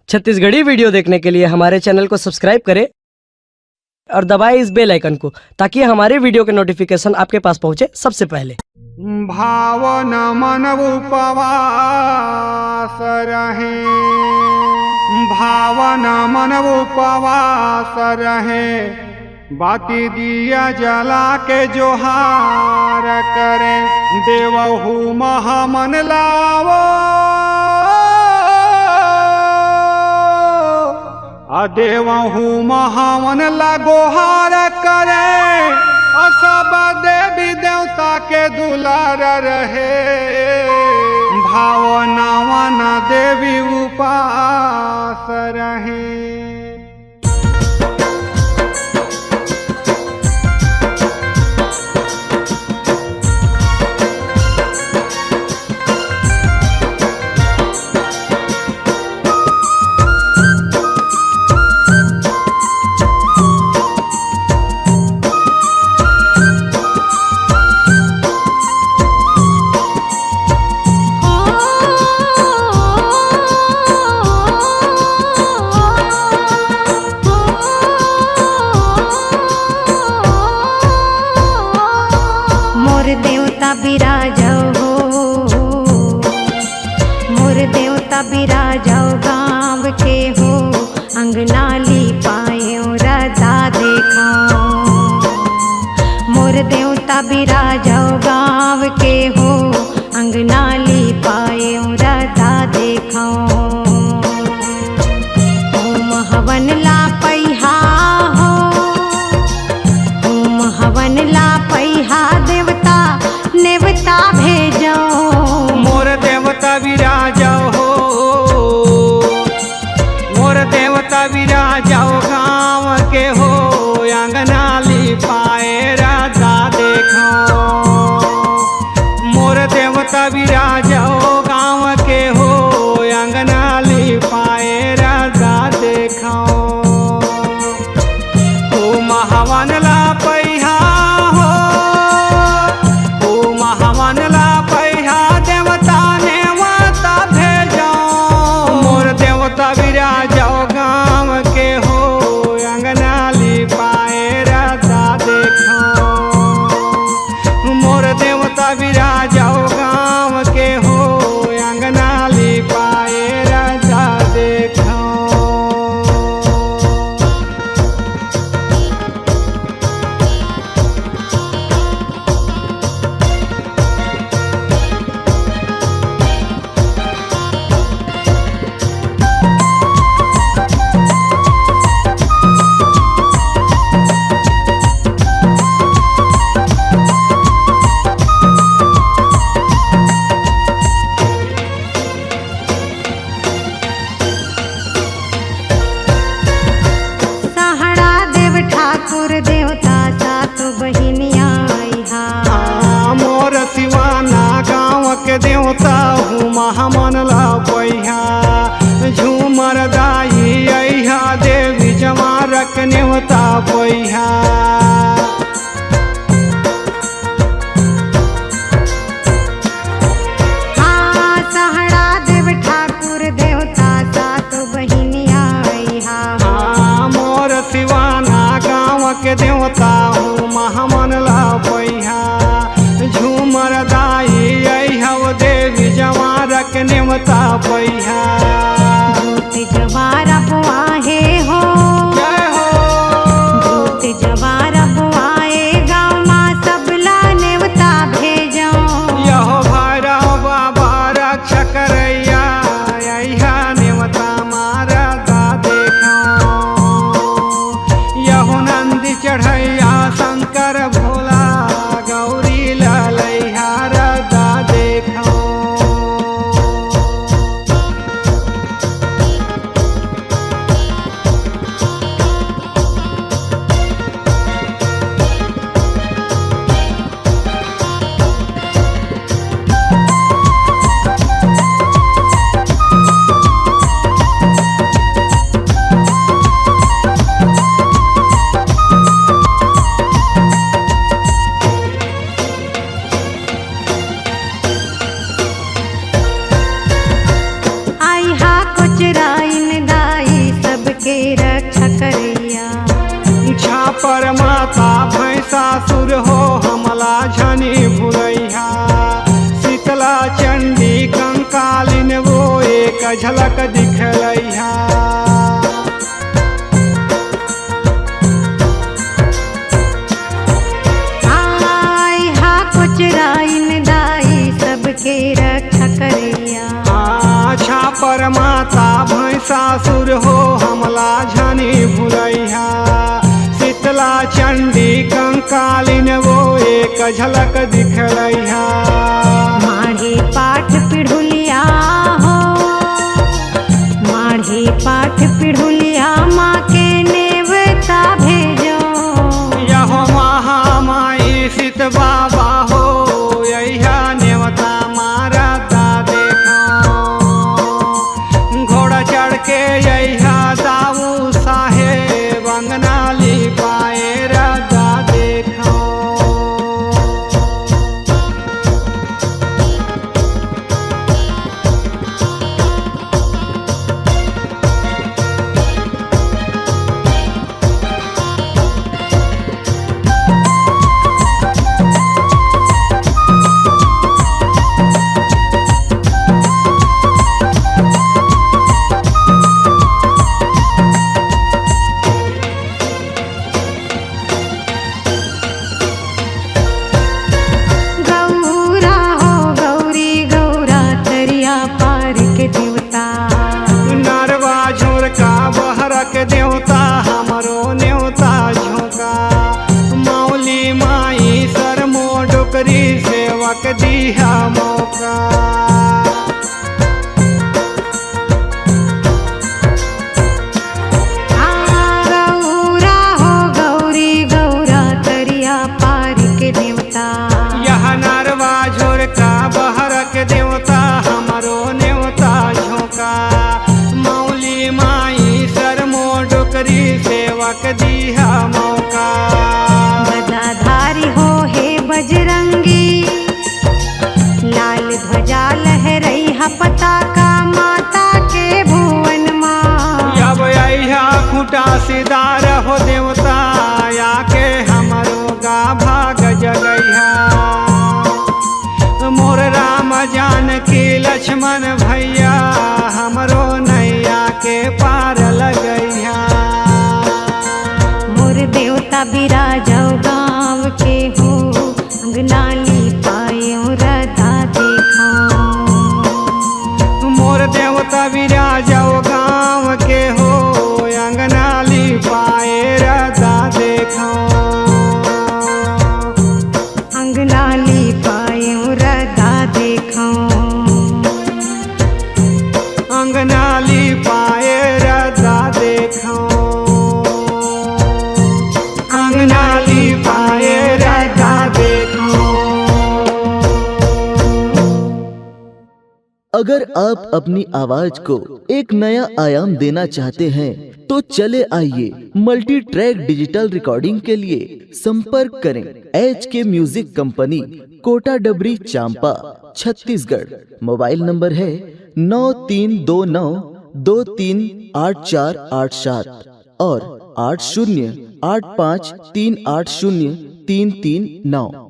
Chhattisgarhi video देखने के लिए हमारे चैनल को सब्सक्राइब करें और दबाएं इस बेल आइकन को ताकि हमारे वीडियो के नोटिफिकेशन आपके पास पहुंचे सबसे पहले। भावन मन उपवास रहे, भावन मन उपवास रहे, बाती दिया जला के जोहार करे, देवहु महामन लावो देवहु महामन लगोहार करे, सब देवी देवता के दुलार रहे, भावना वन देवी उपास रहे। देवता बिराजो हो, मोर देवता बिराजो गाँव के हो, अंगना लिपायो राजा देखो। मोर देवता बिराजो गाँव के हो, अंगना लिपायो राजा देखो। ओम हवन ला पैहा हो, ओम हवन ला पैहा देवता नेवता भेजो। मोर देवता विराजो हो, मोर देवता विराजो गाँव के हो, अंगना लिपाए राजा देखो। मोर देवता विराजो गाँव के हो, अंगना लिपाए राजा देखो। ओम हवन ला पैहा हो, ओम हवन ला पैहा देवता नेवता भेजो। मोर देवता विराजो गाँव के हो, अंगना लिपाए राजा देखो। मोर देवता विराजो गाँव के हो, अंगना लिपाए राजा देखो। देवता सात बहिनिया आइहा। मोर सिवाना गाँव के देवता हूँ महामन ला पैहा, झूमर दाई अइहा देवी जमारक नेवता पैहा। हाँ सहड़ा देव ठाकुर देवता सात बहिनिया आइहा। हाँ मोर सिवाना गाँव के देवता हूँ महामन ला पैहा, झूमर दाई अइहा देवी जवारक नेवता पैहा। दूत जवार बुआहे हो, जय हो। दूत जवार बुआए गाँव माँ सबला नेवता भेजो। यहो भैरव बाबा रक्षा करैया, अइहा नेवता मारा दा देखो। यहो नंदी चढ़ैया शंकर भोला, गौरी ललैहा राधा देखो। पर माता भैंसासुर हो हमला झनी भुलैया। शीतला चंडी कंकालिन वो एक झलक दिखलैया। कुचराइन दाई सबके रक्षा करैया। पर माता भैंसासुर हो हमला झनी भुलैया। शीतला चंडी कंकालिन वो एक झलक दिखलैया। माढ़ी पाठ पिढ़ुलिया हो, माढ़ी पाठ पिढ़ुलिया माँ के नेवता भेजो। यहो महामाई सीत बाबा हो यहा नेवता मारा दा देखो। घोड़ा चढ़ के यहा दाऊ साहेब अंगना लिपाए राधा देखो। देवता हमरो न्योता झोंका। मौली माई सरमो डोकरी सेवक दिया मौका। गौरा हो गौरी गौरा तरिया पार के देवता। यह नरवा झोर का बहर के देवता हमरो न्योता झोंका। मौली माई डोकरी सेवक दिया मौका। गदाधारी हो हे बजरंगी, लाल ध्वजा लहरई हा पताका माता के भुवन माँ। अब अहिया खूटा सिदार हो देवता आके हमरो गा भाग जगैया। मोर राम जानकी लक्ष्मण भैया हमरो नैया के पार लगैया। मोर देवता बिराजो गाँव के हो अंगना लिपायो राधा देखो। मोर देवता बिराजो गाँव के हो अंगना लिपाए राधा देखो। अंगना लिपायो राधा देखो। अंगना लिपाए राधा देखो। अंगना लिपाए राधा देखो। अगर आप अपनी आवाज को एक नया आयाम देना चाहते हैं तो चले आइए मल्टी ट्रैक डिजिटल रिकॉर्डिंग के लिए संपर्क करें HK म्यूजिक कंपनी, कोटा डबरी, चांपा, छत्तीसगढ़। मोबाइल नंबर है 9329238487 और 8085380339।